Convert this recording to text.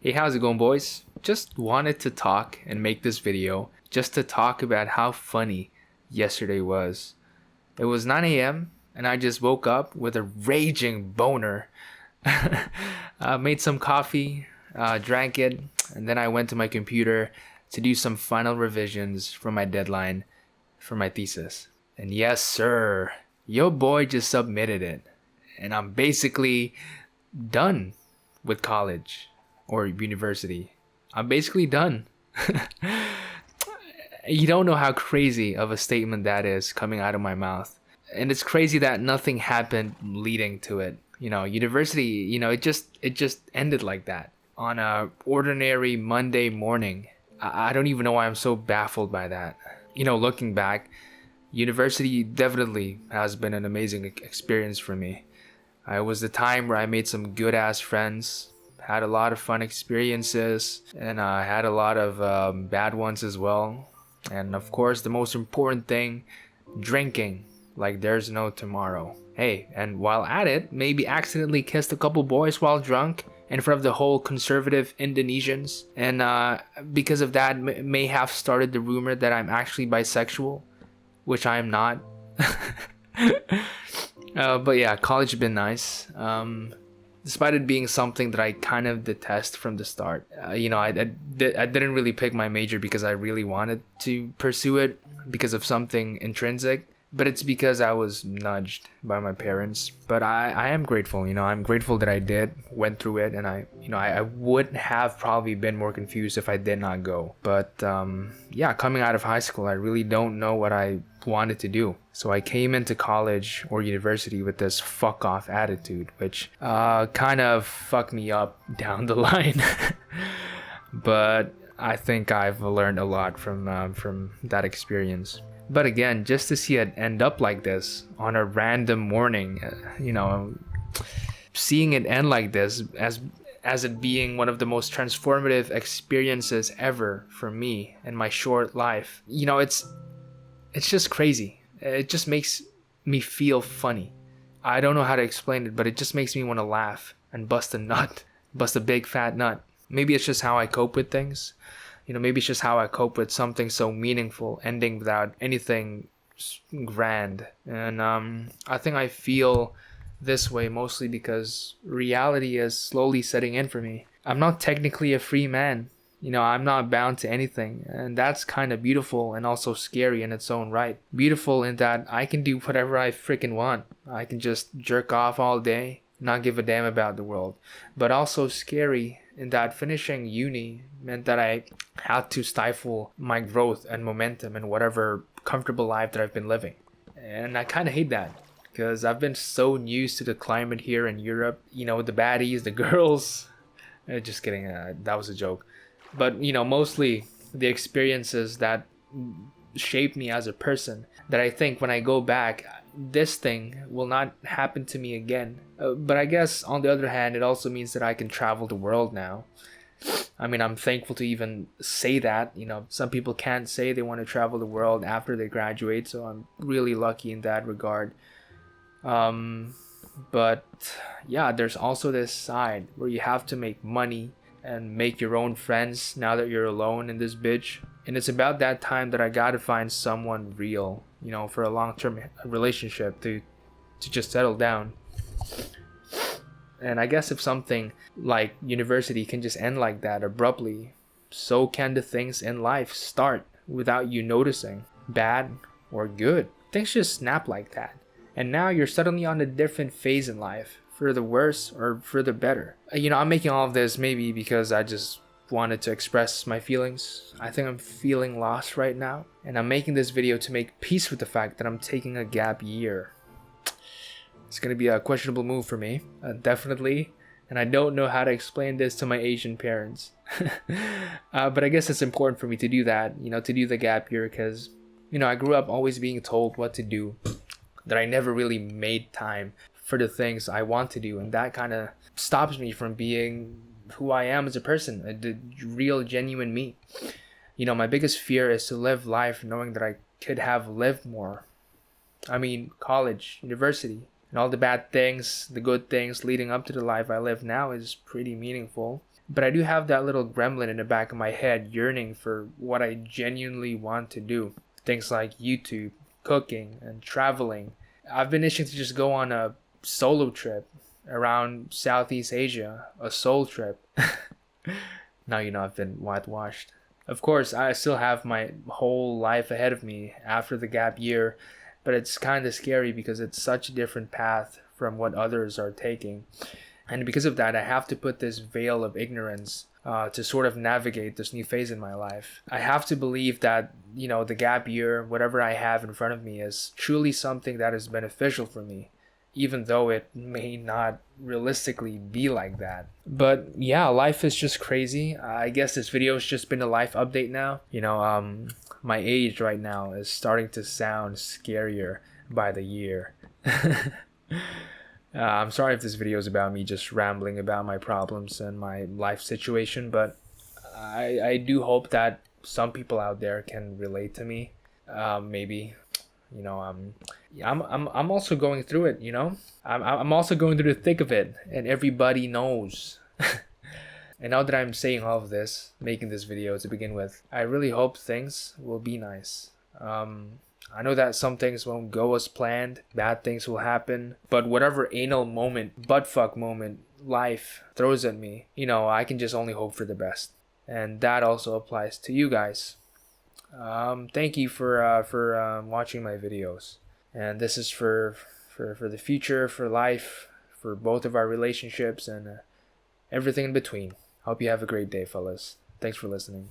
Hey, how's it going, boys? Just wanted to talk and make this video just to talk about how funny yesterday was. It was 9 a.m. and I just woke up with a raging boner. Made some coffee, drank it, and then I went to my computer to do some final revisions for my deadline for my thesis. And yes, sir, your boy just submitted it. And I'm basically done with college or university. I'm basically done. You don't know how crazy of a statement that is coming out of my mouth. And it's crazy that nothing happened leading to it. University, it just ended like that on a ordinary Monday morning. I don't even know why I'm so baffled by that. Looking back, university definitely has been an amazing experience for me. It was the time where I made some good ass friends, had a lot of fun experiences, and I had a lot of bad ones as well. And of course, the most important thing, drinking like there's no tomorrow. Hey, and while at it, maybe accidentally kissed a couple boys while drunk in front of the whole conservative Indonesians. And because of that, may have started the rumor that I'm actually bisexual, which I am not. But yeah, college has been nice. Despite it being something that I kind of detest from the start. I didn't really pick my major because I really wanted to pursue it because of something intrinsic. But it's because I was nudged by my parents. But I am grateful, I'm grateful that I went through it. And I would have probably been more confused if I did not go. But yeah, coming out of high school, I really don't know what I wanted to do. So I came into college or university with this fuck off attitude, which kind of fucked me up down the line. But I think I've learned a lot from that experience. But again, just to see it end up like this on a random morning, seeing it end like this as it being one of the most transformative experiences ever for me in my short life, it's just crazy. It just makes me feel funny. I don't know how to explain it, but it just makes me want to laugh and bust a nut, bust a big fat nut. Maybe it's just how I cope with things. Maybe it's just how I cope with something so meaningful ending without anything grand. And I think I feel this way mostly because reality is slowly setting in for me. I'm not technically a free man. I'm not bound to anything. And that's kind of beautiful and also scary in its own right. Beautiful in that I can do whatever I freaking want. I can just jerk off all day, not give a damn about the world. But also scary in that finishing uni meant that I had to stifle my growth and momentum in whatever comfortable life that I've been living. And I kind of hate that because I've been so used to the climate here in Europe. The baddies, the girls. Just kidding. That was a joke. But, mostly the experiences that shaped me as a person that I think when I go back, this thing will not happen to me again. But I guess on the other hand, it also means that I can travel the world now. I mean, I'm thankful to even say that. Some people can't say they want to travel the world after they graduate, so I'm really lucky in that regard. But yeah, there's also this side where you have to make money and make your own friends now that you're alone in this bitch. And it's about that time that I gotta find someone real, for a long-term relationship to just settle down. And I guess if something like university can just end like that abruptly, so can the things in life start without you noticing, bad or good. Things just snap like that. And now you're suddenly on a different phase in life, for the worse or for the better. I'm making all of this maybe because I just wanted to express my feelings. I think I'm feeling lost right now. And I'm making this video to make peace with the fact that I'm taking a gap year. It's going to be a questionable move for me, definitely. And I don't know how to explain this to my Asian parents. But I guess it's important for me to do that, to do the gap year because, I grew up always being told what to do, that I never really made time for the things I want to do. And that kind of stops me from being who I am as a person, the real, genuine me. My biggest fear is to live life knowing that I could have lived more. I mean, college, university, and all the bad things, the good things leading up to the life I live now is pretty meaningful. But I do have that little gremlin in the back of my head yearning for what I genuinely want to do. Things like YouTube, cooking, and traveling. I've been itching to just go on a solo trip around Southeast Asia, a soul trip. Now you know I've been whitewashed. Of course, I still have my whole life ahead of me after the gap year, but it's kind of scary because it's such a different path from what others are taking. And because of that, I have to put this veil of ignorance to sort of navigate this new phase in my life. I have to believe that, the gap year, whatever I have in front of me, is truly something that is beneficial for me, even though it may not realistically be like that. But yeah, life is just crazy. I guess this video has just been a life update now. My age right now is starting to sound scarier by the year. I'm sorry if this video is about me just rambling about my problems and my life situation, but I do hope that some people out there can relate to me. Maybe, I'm also going through it. I'm also going through the thick of it, and everybody knows. And now that I'm saying all of this, making this video to begin with, I really hope things will be nice. I know that some things won't go as planned, bad things will happen, but whatever anal moment, buttfuck moment life throws at me, I can just only hope for the best. And that also applies to you guys. Thank you for watching my videos. And this is for the future, for life, for both of our relationships, and everything in between. Hope you have a great day, fellas. Thanks for listening.